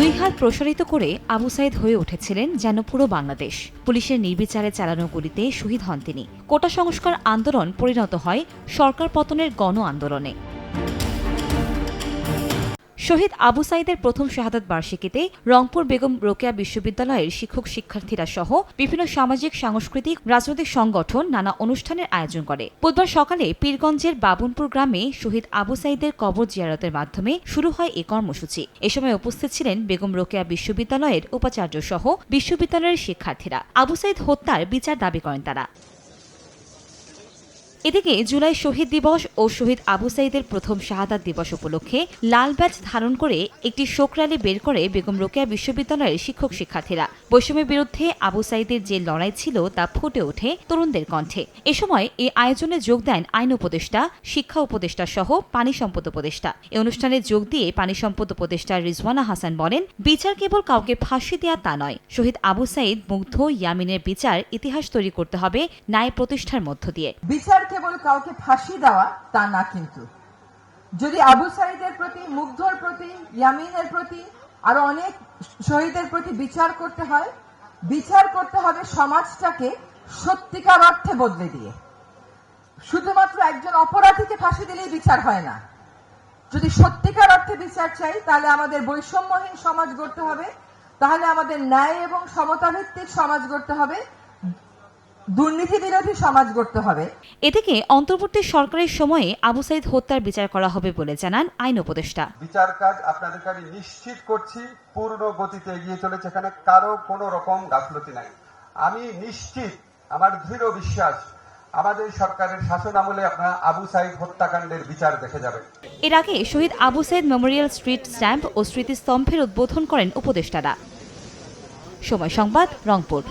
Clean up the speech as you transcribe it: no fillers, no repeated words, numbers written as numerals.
দুই হাত প্রসারিত করে আবু সাইদ হয়ে উঠেছিলেন যেন পুরো বাংলাদেশ। পুলিশের নির্বিচারে চালানো গুলিতে শহীদ হন তিনি। কোটা সংস্কার আন্দোলন পরিণত হয় সরকার পতনের গণ আন্দোলনে। শহীদ আবু সাইদের প্রথম শাহাদাত বার্ষিকীতে রংপুর বেগম রোকেয়া বিশ্ববিদ্যালয়ের শিক্ষক শিক্ষার্থীরা সহ বিভিন্ন সামাজিক সাংস্কৃতিক রাজনৈতিক সংগঠন নানা অনুষ্ঠানের আয়োজন করে। বুধবার সকালে পীরগঞ্জের বাবুনপুর গ্রামে শহীদ আবু সাইদের কবর জিয়ারতের মাধ্যমে শুরু হয় এ কর্মসূচি। এ সময় উপস্থিত ছিলেন বেগম রোকেয়া বিশ্ববিদ্যালয়ের উপাচার্য সহ বিশ্ববিদ্যালয়ের শিক্ষার্থীরা। আবু সাইদ হত্যার বিচার দাবি করেন তারা। এদিকে জুলাই শহীদ দিবস ও শহীদ আবু সাইদের প্রথম শাহাদাত দিবস উপলক্ষে লাল ব্যাজ ধারণ করে একটি শোক র্যালি বের করে বেগম রোকেয়া বিশ্ববিদ্যালয়ের শিক্ষক শিক্ষার্থীরা। বৈষম্যের বিরুদ্ধে আবু সাইদের যে লড়াই ছিল তা ফুটে ওঠে তরুণদের কণ্ঠে। এ সময় এই আয়োজনে যোগ দেন আইন উপদেষ্টা, শিক্ষা উপদেষ্টা সহ পানি সম্পদ উপদেষ্টা। এই অনুষ্ঠানে যোগ দিয়ে পানি সম্পদ উপদেষ্টা রিজওয়ানা হাসান বলেন, বিচার কেবল কাউকে ফাঁসি দেয়া তা নয়, শহীদ আবু সাইদ, মুগ্ধ, ইয়ামিনের বিচার ইতিহাস তৈরি করতে হবে ন্যায় প্রতিষ্ঠার মধ্য দিয়ে। কেবল কাউকে ফাঁসি দেওয়া তা না, কিন্তু যদি আবু সাইদের প্রতি, মুগ্ধর প্রতি, ইয়ামিনের প্রতি, আরো অনেক শহীদের প্রতি বিচার করতে হয়, বিচার করতে হবে সমাজটাকে সত্যিকার অর্থে বদলে দিয়ে। শুধুমাত্র একজন অপরাধীকে ফাঁসি দিলেই বিচার হয় না। যদি সত্যিকার অর্থে বিচার চাই, তাহলে আমাদের বৈষম্যহীন সমাজ গড়তে হবে, তাহলে আমাদের ন্যায় এবং সমতা ভিত্তিক সমাজ গড়তে হবে, দুর্নীতি বিরোধী সমাজ গড়তে হবে। এদিকে অন্তর্বর্তী সরকারের সময়ে আবু সাইদ হত্যার বিচার করা হবে বলে জানান আইন উপদেষ্টা। বিচার কাজ আপনাদের কাছে নিশ্চিত করছি পূর্ণ গতিতে এগিয়ে চলেছে, এখানে কারো কোনো রকম গাফলতি নাই। আমি নিশ্চিত, আমার দৃঢ় বিশ্বাস, আমাদের সরকারের শাসন আমলে আপনারা আবু সাইদ হত্যাকাণ্ডের বিচার দেখে যাবেন। এর আগে Shahid Abu Saeed memorial street stamp ও স্মৃতিস্তম্ভের উদ্বোধন করেন উপদেষ্টারা। সময় সংবাদ, রংপুর।